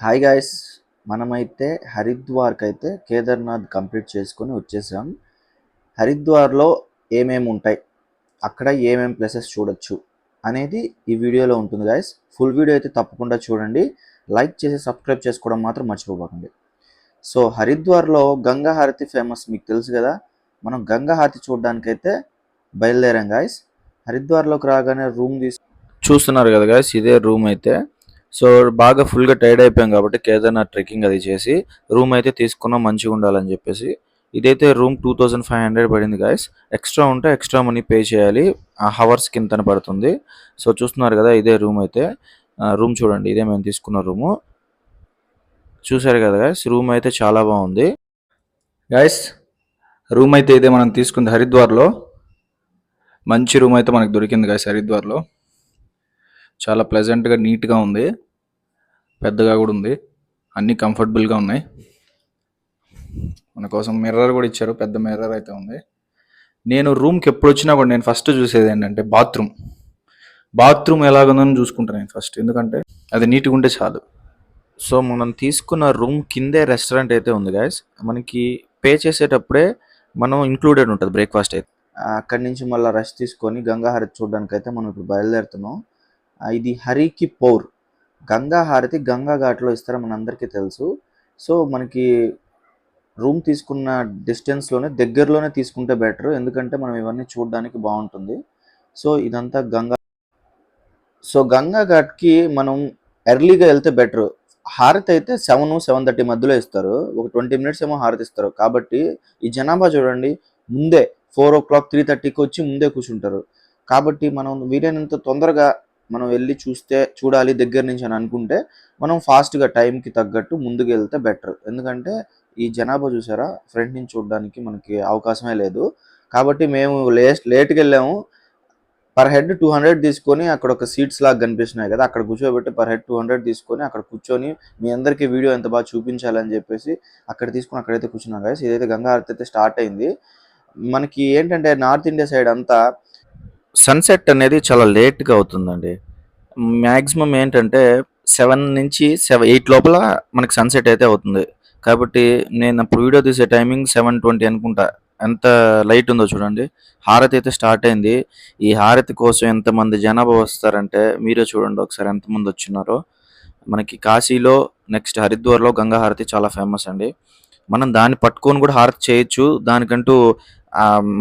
Hi guys, మనమైతే హరిద్వార్కి అయితే Kedarnath complete చేసుకొని వచ్చేసాం. హరిద్వార్లో ఏమేమి ఉంటాయి, అక్కడ ఏమేమి ప్లేసెస్ చూడొచ్చు అనేది ఈ వీడియోలో ఉంటుంది గాయ్స్. ఫుల్ వీడియో అయితే తప్పకుండా చూడండి. లైక్ చేసి సబ్స్క్రైబ్ చేసుకోవడం మాత్రం మర్చిపోకండి. సో హరిద్వార్లో గంగా హారతి ఫేమస్, మీకు తెలుసు కదా. మనం గంగా హారతి చూడడానికైతే బయలుదేరాం గాయ్స్. హరిద్వార్లోకి రాగానే రూమ్ చూస్తున్నారు కదా గాయ్స్, ఇదే రూమ్ అయితే. సో బాగా ఫుల్గా టైర్డ్ అయిపోయాం కాబట్టి కేదార్నాథ్ ట్రెక్కింగ్ అది చేసి రూమ్ అయితే తీసుకున్నాం, మంచిగా ఉండాలని చెప్పేసి. ఇదైతే రూమ్ 2500 పడింది గాయస్. ఎక్స్ట్రా ఉంటే ఎక్స్ట్రా మనీ పే చేయాలి, ఆ హవర్స్ కింద పడుతుంది. సో చూస్తున్నారు కదా, ఇదే రూమ్ అయితే. రూమ్ చూడండి, ఇదే మేము తీసుకున్న రూము. చూసారు కదా గాయస్, రూమ్ అయితే చాలా బాగుంది గాయస్. రూమ్ అయితే ఇదే మనం తీసుకుంది హరిద్వార్లో. మంచి రూమ్ అయితే మనకు దొరికింది గాయస్ హరిద్వార్లో. చాలా ప్లెజెంట్గా నీట్గా ఉంది, పెద్దగా కూడా ఉంది, అన్నీ కంఫర్టబుల్గా ఉన్నాయి. మన కోసం మిర్రర్ కూడా ఇచ్చారు, పెద్ద మిర్రర్ అయితే ఉంది. నేను రూమ్కి ఎప్పుడు వచ్చినా కూడా నేను ఫస్ట్ చూసేది ఏంటంటే బాత్రూమ్ ఎలాగుందని చూసుకుంటాను నేను ఫస్ట్, ఎందుకంటే అది నీట్గా ఉంటే చాలు. సో మనం తీసుకున్న రూమ్ కిందే రెస్టారెంట్ అయితే ఉంది గాయస్. మనకి పే చేసేటప్పుడే మనం ఇంక్లూడెడ్ ఉంటుంది బ్రేక్ఫాస్ట్ అయితే. అక్కడి నుంచి మళ్ళీ రెస్ట్ తీసుకొని గంగా హారతి చూడడానికి అయితే మనం ఇప్పుడు బయలుదేరుతున్నాం. ఇది హరికి పౌర్ గంగా హారతి గంగా ఘాట్లో ఇస్తారో మనందరికీ తెలుసు. సో మనకి రూమ్ తీసుకున్న డిస్టెన్స్లోనే దగ్గరలోనే తీసుకుంటే బెటర్, ఎందుకంటే మనం ఇవన్నీ చూడడానికి బాగుంటుంది. సో ఇదంతా గంగా ఘాట్కి మనం ఎర్లీగా వెళ్తే బెటర్. హారతి అయితే 7-7:30 మధ్యలో ఇస్తారు, ఒక 20 మినిట్స్ ఏమో హారతి ఇస్తారు. కాబట్టి ఈ జనాభా చూడండి, ముందే 4 o'clock 3:30కి వచ్చి ముందే కూర్చుంటారు. కాబట్టి మనం వీలైనంత తొందరగా మనం వెళ్ళి చూడాలి దగ్గర నుంచి అని అనుకుంటే మనం ఫాస్ట్గా టైంకి తగ్గట్టు ముందుకు వెళ్తే బెటర్. ఎందుకంటే ఈ జనాభా చూసారా, ఫ్రంట్ నుంచి చూడడానికి మనకి అవకాశమే లేదు. కాబట్టి మేము లేట్కి వెళ్ళాము. పర్ హెడ్ 200 తీసుకొని అక్కడ ఒక సీట్స్ లాగా కనిపిస్తున్నాయి కదా, అక్కడ కూర్చోబెట్టి పర్ హెడ్ 200 తీసుకొని అక్కడ కూర్చొని మీ అందరికీ వీడియో ఎంత బాగా చూపించాలని చెప్పేసి అక్కడ తీసుకొని అక్కడైతే కూర్చున్నాం గాయస్. ఇదైతే గంగా హారతి అయితే స్టార్ట్ అయింది. మనకి ఏంటంటే నార్త్ ఇండియా సైడ్ అంతా సన్సెట్ అనేది చాలా లేట్గా అవుతుందండి. మ్యాక్సిమం ఏంటంటే 7 నుంచి 8 లోపల మనకి సన్సెట్ అయితే అవుతుంది. కాబట్టి నేను అప్పుడు వీడియో తీసే టైమింగ్ 7:20 అనుకుంటా. ఎంత లైట్ ఉందో చూడండి. హారతి అయితే స్టార్ట్ అయింది. ఈ హారతి కోసం ఎంతమంది జనాభా వస్తారంటే మీరే చూడండి ఒకసారి ఎంతమంది వచ్చినారో. మనకి కాశీలో నెక్స్ట్ హరిద్వార్లో గంగా హారతి చాలా ఫేమస్ అండి. మనం దాన్ని పట్టుకొని కూడా హారతి చేయొచ్చు, దానికంటూ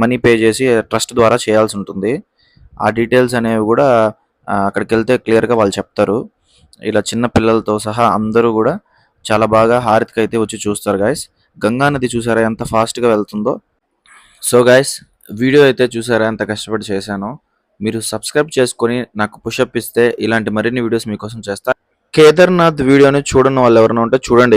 మనీ పే చేసి ట్రస్ట్ ద్వారా చేయాల్సి ఉంటుంది. ఆ డీటెయిల్స్ అనేవి కూడా అక్కడికి వెళ్తే క్లియర్గా వాళ్ళు చెప్తారు. ఇలా చిన్న పిల్లలతో సహా అందరూ కూడా చాలా బాగా హారతికి అయితే వచ్చి చూస్తారు గాయస్. గంగా నది చూసారా ఎంత ఫాస్ట్గా వెళ్తుందో. సో గాయస్, వీడియో అయితే చూసారా ఎంత కష్టపడి చేశానో. మీరు సబ్స్క్రైబ్ చేసుకొని నాకు పుషప్ ఇస్తే ఇలాంటి మరిన్ని వీడియోస్ మీకోసం చేస్తా. కేదార్నాథ్ వీడియోని చూడని వాళ్ళు ఎవరైనా ఉంటే చూడండి.